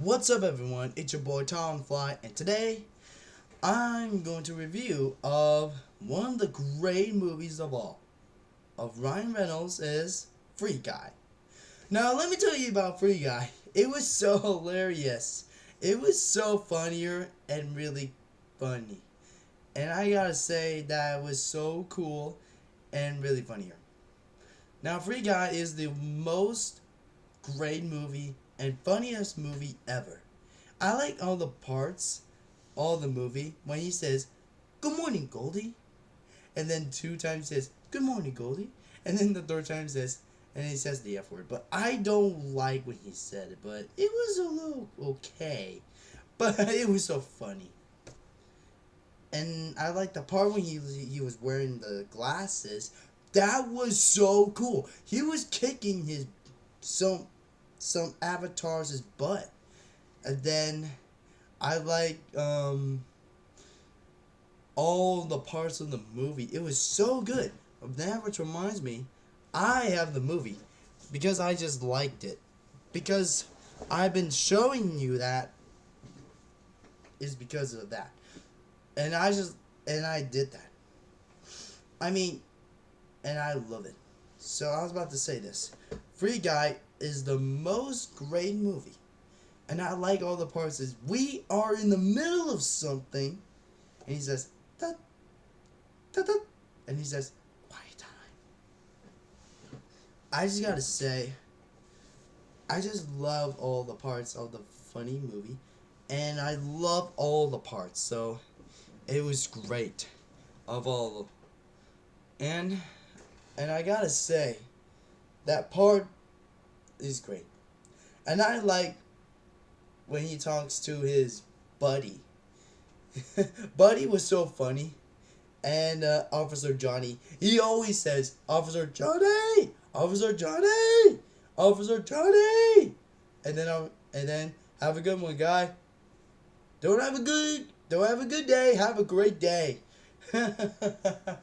What's up, everyone? It's your boy Tom Fly, and today I'm going to review of one of the great movies of all of Ryan Reynolds is Free Guy. Now, let me tell you about Free Guy. It was so hilarious. It was so funnier and really funny, and I gotta say that was so cool and really funnier. Now, Free Guy is the most great movie and funniest movie ever. I like all the parts, all the movie, when he says, "Good morning, Goldie," and then two times says, "Good morning, Goldie," and then the third time says, and he says the F word. But I don't like when he said it, but it was a little okay. But it was so funny. And I like the part when he was wearing the glasses. That was so cool. He was kicking his some avatars' butt. And then I like all the parts of the movie. It was so good. That which reminds me, I have the movie because I just liked it. Because I've been showing you that is because of that. And I did that. I mean, and I love it. So I was about to say this. Free Guy is the most great movie. And I like all the parts is we are in the middle of something, and he says, da, da, da, and he says, quiet time. I just gotta say, I just love all the parts of the funny movie, and I love all the parts, so it was great of all of and I gotta say, that part is great. And I like when he talks to his buddy. Buddy was so funny. And Officer Johnny, he always says, "Officer Johnny! Officer Johnny! Officer Johnny!" And then have a good one, guy. Don't have a good day. Have a great day. That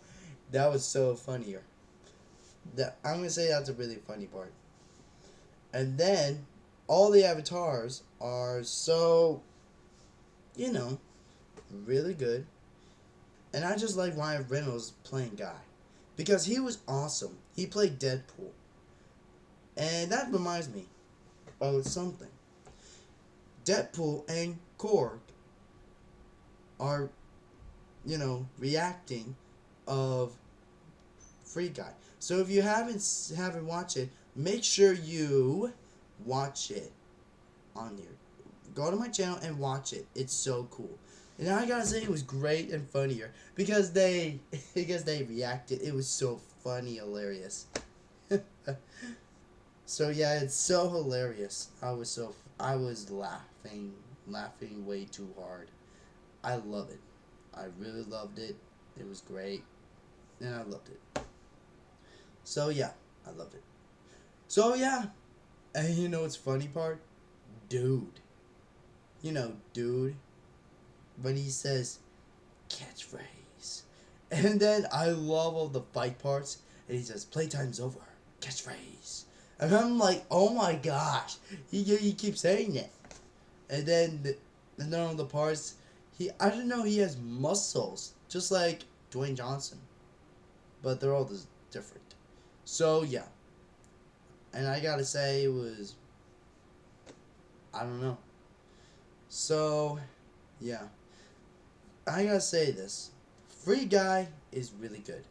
was so funnier. I'm gonna say that's a really funny part. And then all the avatars are so, you know, really good. And I just like Ryan Reynolds playing Guy. Because he was awesome. He played Deadpool. And that reminds me of something. Deadpool and Korg are, reacting of Free Guy. So if you haven't watched it, make sure you watch it on here. Go to my channel and watch it. It's so cool. And I gotta say, it was great and funnier because they reacted. It was so funny, hilarious. So yeah, it's so hilarious. I was laughing way too hard. I love it. I really loved it. It was great, and I loved it. So yeah, I loved it. So yeah, and you know what's funny part? Dude. Dude, when he says catchphrase. And then I love all the fight parts, and he says playtime's over, catchphrase. And I'm like, oh my gosh, he keeps saying it. And then all the parts, I didn't know he has muscles, just like Dwayne Johnson, but they're all just different. So yeah, and I gotta say it was, I don't know. So, yeah. I gotta say this. Free Guy is really good.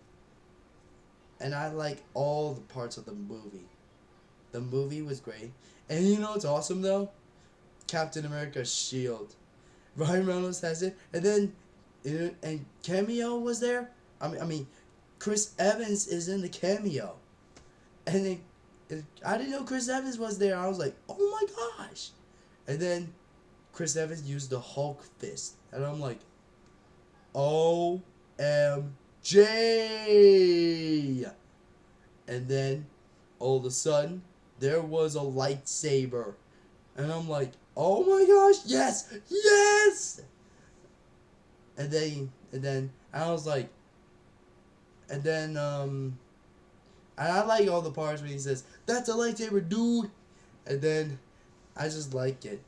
And I like all the parts of the movie. The movie was great. And you know what's awesome though? Captain America's shield. Ryan Reynolds has it. And then, and Cameo was there. I mean, Chris Evans is in the cameo. And then, I didn't know Chris Evans was there. I was like, oh my gosh. And then, Chris Evans used the Hulk fist. And I'm like, OMG. And then, all of a sudden, there was a lightsaber. And I'm like, oh my gosh, yes, yes! And I was like, and I like all the parts where he says, "That's a lightsaber, dude." And then, I just like it.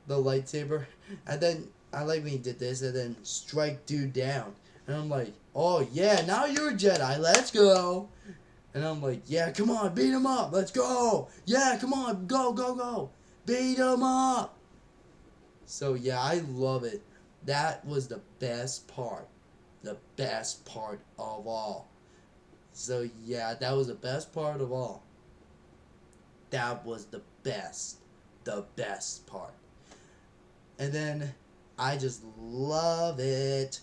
the lightsaber, and then I like when he did this, and then strike dude down, and I'm like, oh yeah, now you're a Jedi, let's go. And I'm like, yeah, come on, beat him up, let's go. Yeah, come on, go, go, go, beat him up. So yeah, I love it. That was the best part of all. So yeah, that was the best part of all. That was the best part. And then I just love it.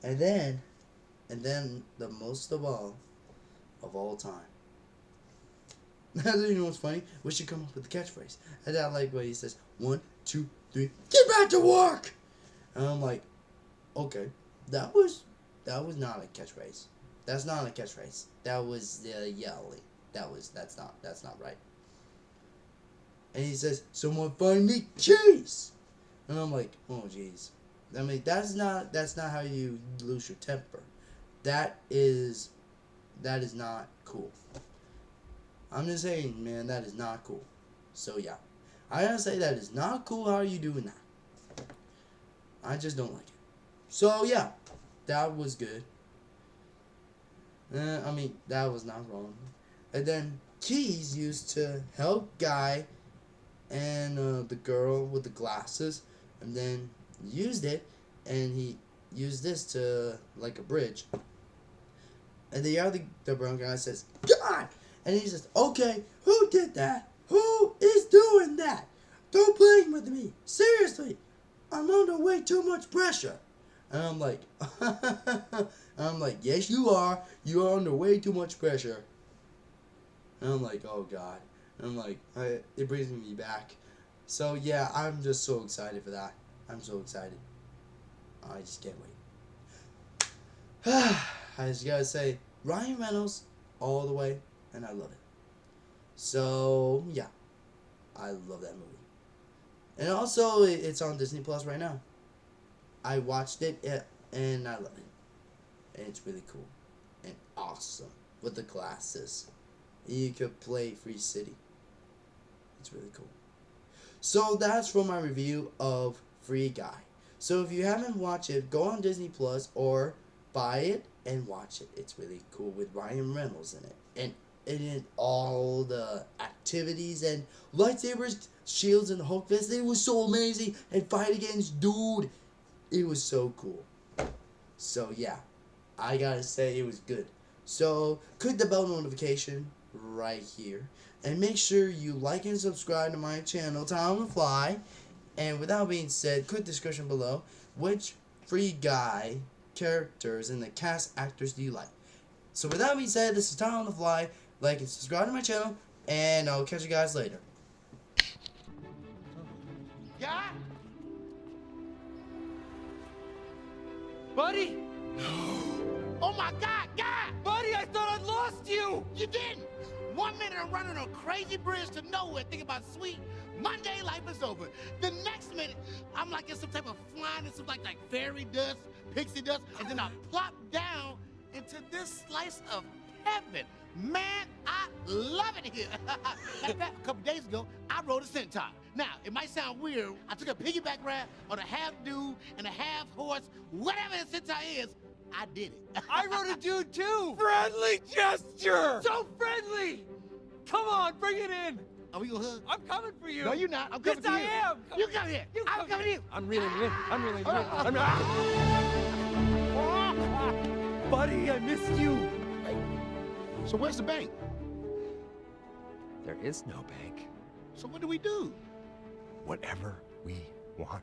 And then the most of all time. You know what's funny? We should come up with the catchphrase. And I like what he says, 1, 2, 3, get back to work. And I'm like, okay, that was not a catchphrase. That's not a catchphrase. That was yelling. That's not right. And he says, someone find me cheese. And I'm like, oh jeez. I mean, that's not how you lose your temper. That is not cool. I'm just saying, man, that is not cool. So yeah, I gotta say that is not cool. How are you doing that? I just don't like it. So yeah, that was good. I mean, that was not wrong. And then keys used to help Guy and the girl with the glasses, and then used it, and he used this to like a bridge. And the brown guy says, God! And he says, okay, who did that? Who is doing that? Don't play with me. Seriously. I'm under way too much pressure. And I'm like, yes you are. You are under way too much pressure. And I'm like, oh God. And I'm like, it brings me back. So yeah, I'm just so excited for that. I'm so excited. I just can't wait. I just gotta say, Ryan Reynolds all the way, and I love it. So yeah, I love that movie. And also, it's on Disney Plus right now. I watched it, and I love it. And it's really cool and awesome with the glasses. You could play Free City. It's really cool. So that's for my review of Free Guy. So if you haven't watched it, go on Disney Plus or buy it and watch it. It's really cool with Ryan Reynolds in it. And in all the activities and lightsabers, shields, and the Hulk fist. It was so amazing. And fight against dude. It was so cool. So yeah, I gotta say it was good. So click the bell notification right here. And make sure you like and subscribe to my channel, Tom on the Fly. And with that being said, click the description below. Which Free Guy characters and the cast actors do you like? So with that being said, this is Tom on the Fly. Like and subscribe to my channel, and I'll catch you guys later. Yeah? Buddy? Oh my God, God! Buddy, I thought I'd lost you! You didn't! 1 minute I'm running on crazy bridge to nowhere thinking about sweet Monday life is over. The next minute, I'm like in some type of flying in some like fairy dust, pixie dust, and then I plop down into this slice of heaven. Man, I love it here. Matter of fact, a couple days ago, I rode a centaur. Now, it might sound weird. I took a piggyback ride on a half dude and a half horse, whatever a centaur is. I did it. I rode a dude too! Friendly gesture! So friendly! Come on, bring it in! Are we gonna hug? I'm coming for you! No, you're not. I'm coming yes, for you. I am! You come here. I'm coming to you. I'm reeling you in. I'm reeling you in. Buddy, I missed you! Hey, so where's the bank? There is no bank. So what do we do? Whatever we want.